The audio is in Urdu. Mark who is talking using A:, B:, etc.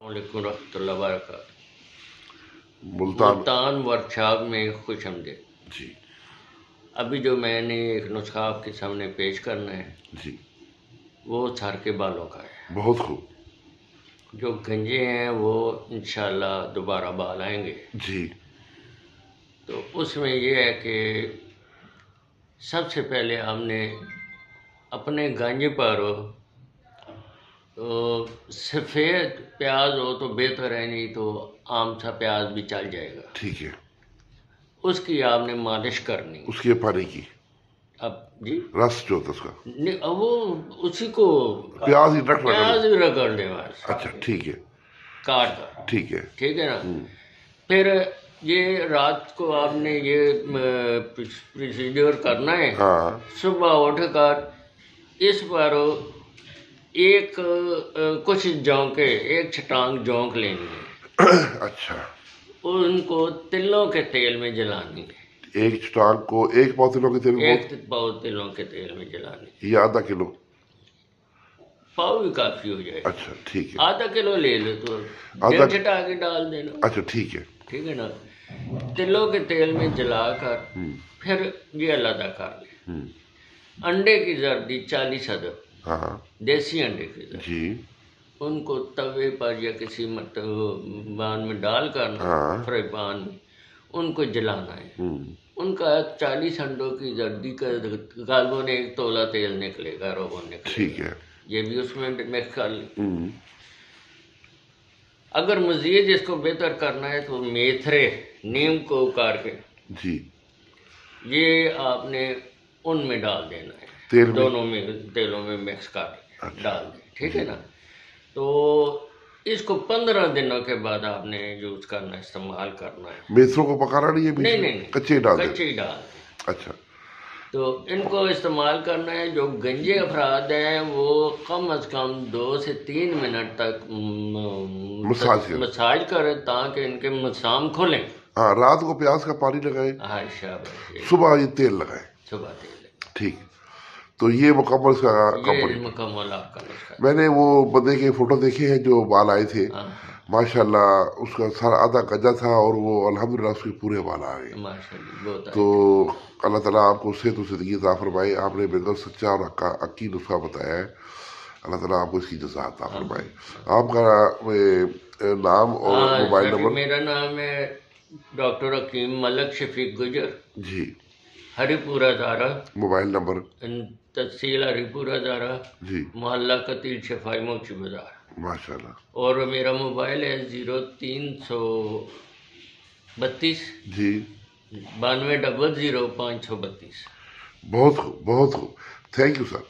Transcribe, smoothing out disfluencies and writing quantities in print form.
A: علیکم ورحمۃ اللہ وبرکاتہ۔
B: ملتان
A: ورکشاپ میں خوش آمدید۔
B: جی
A: ابھی جو میں نے ایک نسخہ آپ کے سامنے پیش کرنا ہے
B: جی
A: وہ سر کے بالوں کا ہے۔
B: بہت خوب۔
A: جو گنجے ہیں وہ انشاءاللہ دوبارہ بال آئیں گے۔
B: جی
A: تو اس میں یہ ہے کہ سب سے پہلے ہم نے اپنے گنج پر سفید پیاز ہو تو بہتر ہے، نہیں تو عام سا پیاز بھی چل جائے گا۔
B: ٹھیک ہے۔
A: اس کی آپ نے مالش کرنی۔
B: اس کے پانی کی
A: اب جی
B: رس جو ہوتا ہے اس کا
A: نہیں، وہ اسی کو
B: پیاز ہی
A: رگڑ لیں بس۔
B: اچھا ٹھیک ہے،
A: کاٹ کر
B: ٹھیک ہے۔
A: ٹھیک ہے نا۔ پھر یہ رات کو آپ نے یہ پروسیجر کرنا ہے۔
B: ہاں
A: صبح اٹھ کر اس پر ایک کچھ جونکے، ایک چھٹانگ جونک لینی ہے۔
B: اچھا،
A: ان کو تلوں کے تیل میں جلانی ہے۔
B: ایک چٹان کو ایک پاؤ تلوں کے تیل میں،
A: ایک پاؤ تلوں کے تیل میں جلانی ہے۔
B: یا آدھا کلو؟
A: پاؤ بھی کافی ہو جائے گا۔
B: اچھا ٹھیک ہے۔
A: آدھا کلو لے لو تو
B: آدھا
A: چھٹا کے ڈال دینا۔
B: اچھا ٹھیک ہے۔
A: ٹھیک ہے نا۔ تلوں کے تیل میں جلا کر پھر یہ علیحدہ کر لیں۔ انڈے کی زردی 40 عدد،
B: ہاں
A: دیسی انڈے کی زردی،
B: جی
A: ان کو توے پر یا کسی بان میں ڈال کر فرائی پان میں ان کو جلانا ہے۔ ان کا 40 انڈوں کی زردی کا غالباً 1 تولہ تیل نکلے گا، روغن نکلے گا۔
B: ٹھیک ہے۔
A: یہ بھی اس میں مکس کر لیں۔ اگر مزید اس کو بہتر کرنا ہے تو میتھرے نیم کو کاٹ کے
B: جی
A: یہ آپ نے ان میں ڈال دینا ہے،
B: تیل میں؟
A: دونوں میں تیلوں میں مکس کر ڈال دیں۔ ٹھیک ہے نا۔ تو اس کو 15 دنوں کے بعد آپ نے یوز کرنا، استعمال کرنا ہے۔
B: میتھروں کو پکانا نہیں ہے؟
A: نہیں،
B: کچے ڈال دیں؟
A: کچے ہی ڈال دیں۔
B: اچھا
A: تو ان کو استعمال کرنا ہے۔ جو گنجے افراد ہیں وہ کم از کم 2 سے 3 منٹ تک مساج کریں تاکہ ان کے مسام کھلیں۔
B: ہاں، رات کو پیاز کا پانی لگائیں،
A: ہاں شاباش،
B: صبح یہ تیل لگائیں۔
A: صبح تیل
B: ٹھیک، تو یہ مکمل اس کا
A: یہ
B: کمپنی۔
A: مکمل آپ کا نسخہ۔
B: میں نے وہ بندے کے فوٹو دیکھے ہیں جو بال آئے تھے، ماشاءاللہ اس کا سر آدھا گجا تھا اور وہ الحمدللہ اس کے پورے بال آ گئے۔
A: ماشاءاللہ بہت
B: تو اللہ تعالیٰ آپ کو صحت و زندگی عطا فرمائے۔ آپ نے بالکل سچا اور حقیقی نسخہ بتایا ہے، اللہ تعالیٰ آپ کو اس کی جزا عطا فرمائے۔ آپ کا نام اور موبائل نمبر؟
A: میرا نام ہے ڈاکٹر حکیم ملک شفیق گجر،
B: جی۔
A: ہری پورہ دارا،
B: موبائل نمبر؟
A: تحصیل ہری پورہ دارا،
B: جی۔
A: محلہ قتیل شفائی موچی بازار۔
B: ماشاءاللہ۔
A: اور میرا موبائل ہے 0332
B: جی
A: 9200 532۔
B: بہت خوب، بہت خوب، تھینک یو سر۔